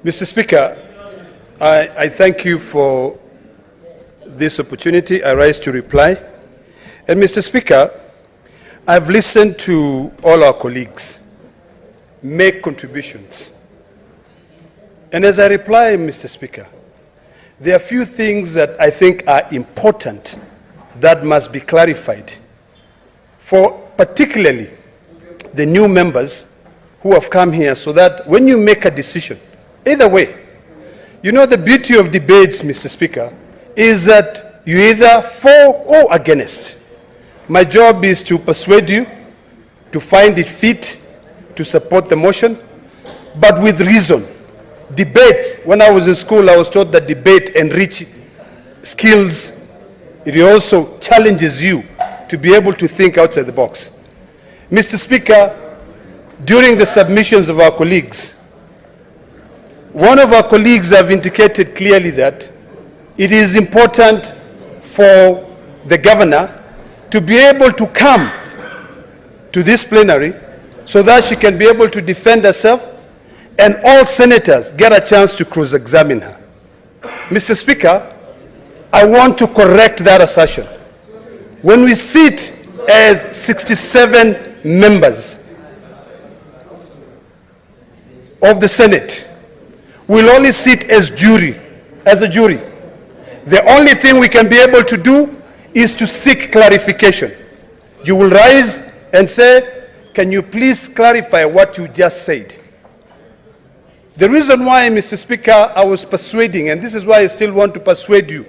Mr. Speaker, I thank you for this opportunity. I rise to reply. And Mr. Speaker, I've listened to all our colleagues make contributions. And as I reply, Mr. Speaker, there are a few things that I think are important that must be clarified for particularly the new members who have come here, so that when you make a decision, either way, you know the beauty of debates, Mr. Speaker, is that you either for or against. My job is to persuade you to find it fit to support the motion, but with reason. Debates, when I was in school, I was taught that debate enriches skills. It also challenges you to be able to think outside the box. Mr. Speaker, during the submissions of our colleagues, one of our colleagues have indicated clearly that it is important for the governor to be able to come to this plenary so that she can be able to defend herself and all senators get a chance to cross-examine her. Mr. Speaker, I want to correct that assertion. When we sit as 67 members of the Senate, we'll only sit as a jury. The only thing we can be able to do is to seek clarification. You will rise and say, can you please clarify what you just said? The reason why, Mr. Speaker, I was persuading, and this is why I still want to persuade you,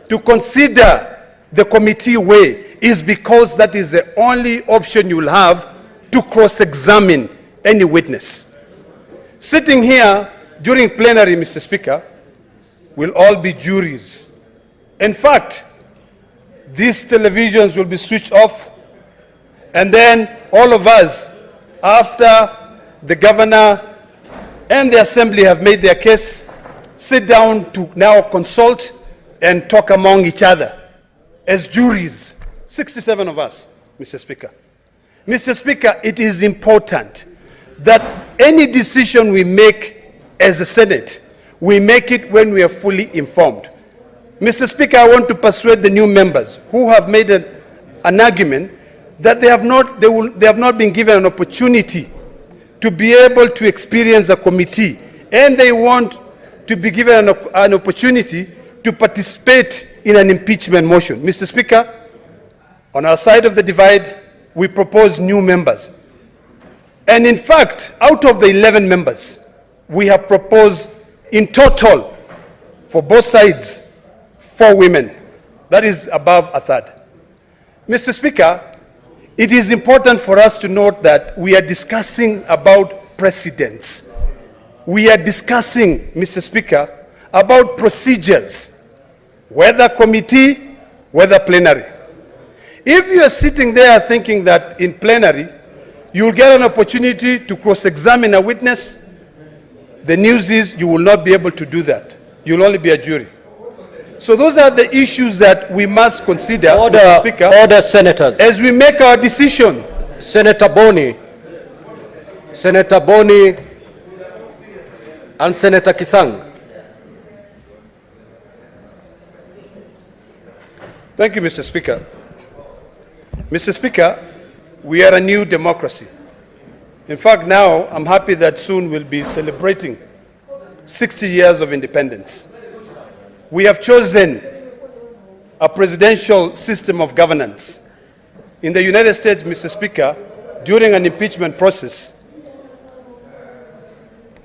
to consider the committee way, is because that is the only option you will have to cross-examine any witness. Sitting here during plenary, Mr. Speaker, will all be juries. In fact, these televisions will be switched off, and then all of us, after the governor and the assembly have made their case, sit down to now consult and talk among each other as juries, 67 of us, Mr. Speaker. Mr. Speaker, it is important that any decision we make as a Senate, we make it when we are fully informed. Mr. Speaker, I want to persuade the new members who have made an argument that they have not been given an opportunity to be able to experience a committee, and they want to be given an opportunity to participate in an impeachment motion. Mr. Speaker, on our side of the divide, we propose new members. And in fact, out of the 11 members, we have proposed in total, for both sides, 4 women. That is above a third. Mr. Speaker, it is important for us to note that we are discussing about precedents. We are discussing, Mr. Speaker, about procedures, whether committee, whether plenary. If you are sitting there thinking that in plenary, you will get an opportunity to cross-examine a witness, the news is you will not be able to do that. You will only be a jury. So those are the issues that we must consider, Mr. Speaker, order, senators, as we make our decision. Senator Boni, and Senator Kisang. Thank you, Mr. Speaker. Mr. Speaker, we are a new democracy. In fact, now I'm happy that soon we'll be celebrating 60 years of independence. We have chosen a presidential system of governance. In the United States, Mr. Speaker, during an impeachment process,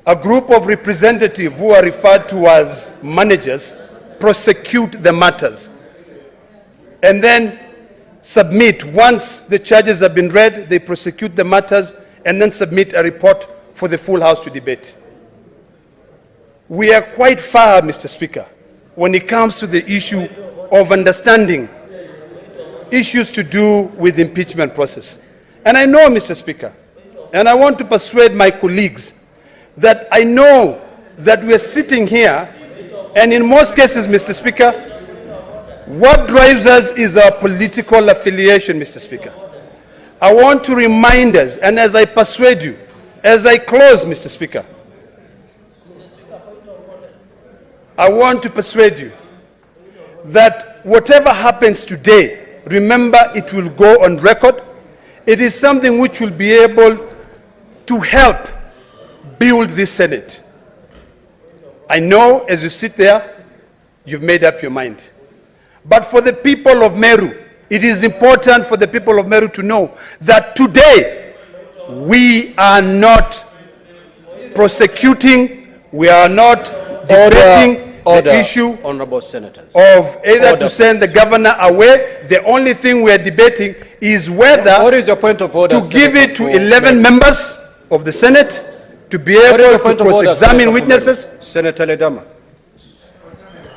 a group of representatives who are referred to as managers prosecute the matters and then submit. Once the charges have been read, they prosecute the matters and then submit a report for the full House to debate. We are quite far, Mr. Speaker, when it comes to the issue of understanding issues to do with the impeachment process. And I know, Mr. Speaker, and I want to persuade my colleagues that I know that we are sitting here, and in most cases, Mr. Speaker, what drives us is our political affiliation, Mr. Speaker. I want to remind us, and as I persuade you, as I close, Mr. Speaker, I want to persuade you that whatever happens today, remember it will go on record. It is something which will be able to help build this Senate. I know as you sit there, you've made up your mind. But for the people of Meru, it is important for the people of Meru to know that today we are not prosecuting, we are not debating the issue Honorable Senators. of either to send the governor away. The only thing we are debating is whether What is your point of order, to give Senator, it to for 11 members of the Senate to be able to cross-examine witnesses. Senator Ledama.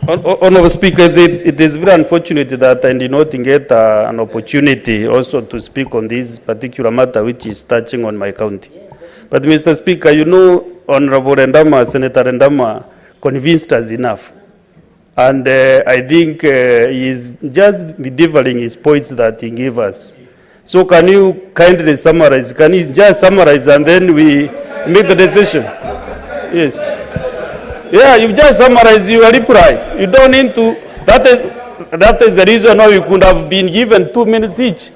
Honorable Speaker, it is very unfortunate that I did not get an opportunity also to speak on this particular matter which is touching on my county. But Mr. Speaker, you know, Honorable Ledama, Senator Ledama convinced us enough. And I think he is just delivering his points that he gave us. So can you kindly summarize? Can you just summarize and then we make the decision? Yes. Yeah, you just summarize your reply. You don't need to, that is the reason why we could have been given 2 minutes each.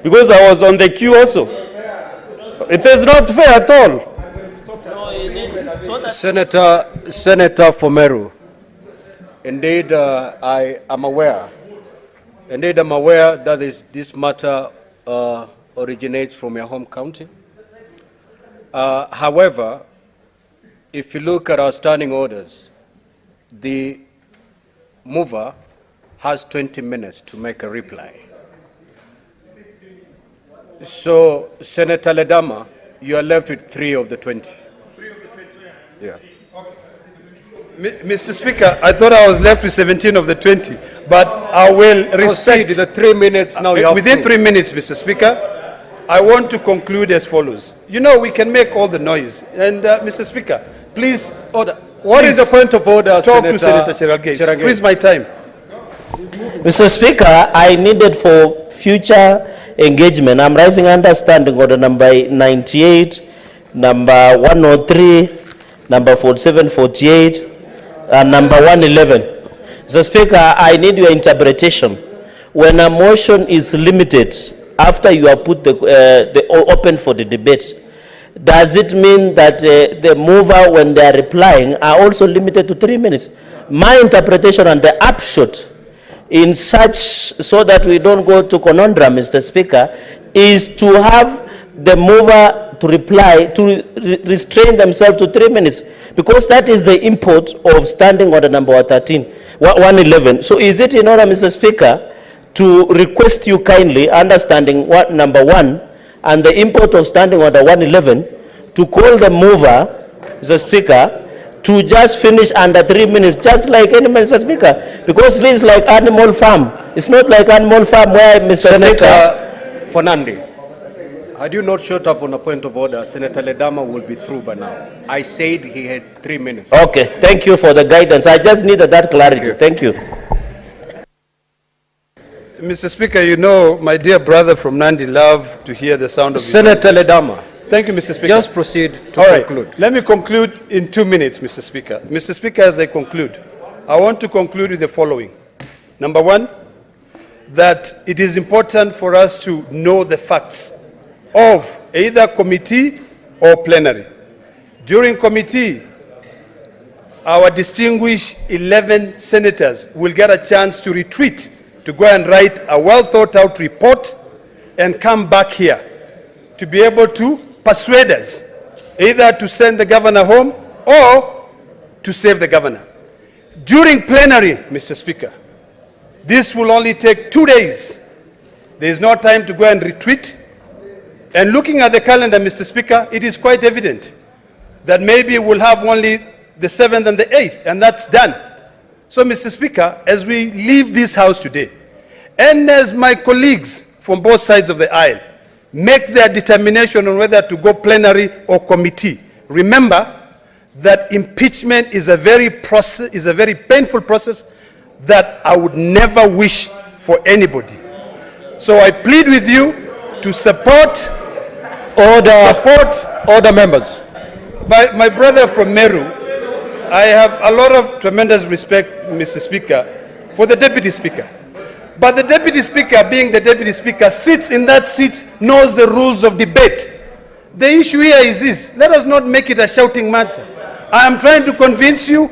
Because I was on the queue also. It is not fair at all. Senator for Meru, indeed I am aware. Indeed I'm aware that this matter originates from your home county. However, if you look at our standing orders, the mover has 20 minutes to make a reply. So, Senator Ledama, you are left with 3 of the 20. 3 of the 20? Yeah. Mr. Speaker, I thought I was left with 17 of the 20, but I will respect... Proceed, the 3 minutes now you have within 3 minutes, Mr. Speaker. I want to conclude as follows. You know, we can make all the noise. And, Mr. Speaker, please... Order. What is the point of order, talk to Senator Cherargi. Freeze my time. Mr. Speaker, I needed for future engagement. I'm raising understanding order number 98, number 103, number 47, 48, and number 111. Mr. Speaker, I need your interpretation. When a motion is limited, after you have put the open for the debate, does it mean that the mover, when they are replying, are also limited to 3 minutes? My interpretation and the upshot in such, so that we don't go to conundrum, Mr. Speaker, is to have the mover to reply, to restrain themselves to 3 minutes, because that is the import of standing order number 111. So is it in order, Mr. Speaker, to request you kindly, understanding what number 1 and the import of standing order 111, to call the mover, Mr. Speaker, to just finish under 3 minutes, just like any Mr. Speaker, because it is like animal farm. It's not like animal farm where, Mr. Senator Fernandi, had you not shut up on a point of order, Senator Ledama will be through by now. I said he had 3 minutes. Okay, thank you for the guidance. I just needed that clarity. Thank you. Mr. Speaker, you know, my dear brother from Nandi loved to hear the sound of Senator Ledama. Thank you, Mr. Speaker. Just proceed to conclude. Let me conclude in 2 minutes, Mr. Speaker. Mr. Speaker, as I conclude, I want to conclude with the following. Number 1, that it is important for us to know the facts of either committee or plenary. During committee, our distinguished 11 senators will get a chance to retreat, to go and write a well-thought-out report and come back here to be able to persuade us either to send the governor home or to save the governor. During plenary, Mr. Speaker, this will only take 2 days. There is no time to go and retreat. And looking at the calendar, Mr. Speaker, it is quite evident that maybe we'll have only the 7th and the 8th, and that's done. So, Mr. Speaker, as we leave this House today, and as my colleagues from both sides of the aisle make their determination on whether to go plenary or committee, remember that impeachment is a very painful process that I would never wish for anybody. So I plead with you to support order members. My brother from Meru, I have a lot of tremendous respect, Mr. Speaker, for the Deputy Speaker. But the Deputy Speaker, being the Deputy Speaker, sits in that seat, knows the rules of debate. The issue here is this: let us not make it a shouting matter. I am trying to convince you,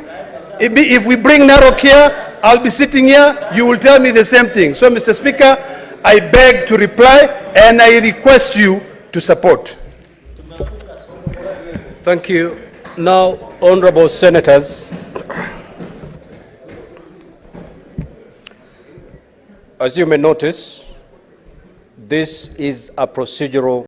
if we bring Narok here, I'll be sitting here, you will tell me the same thing. So, Mr. Speaker, I beg to reply and I request you to support. Thank you. Now, honorable senators, as you may notice, this is a procedural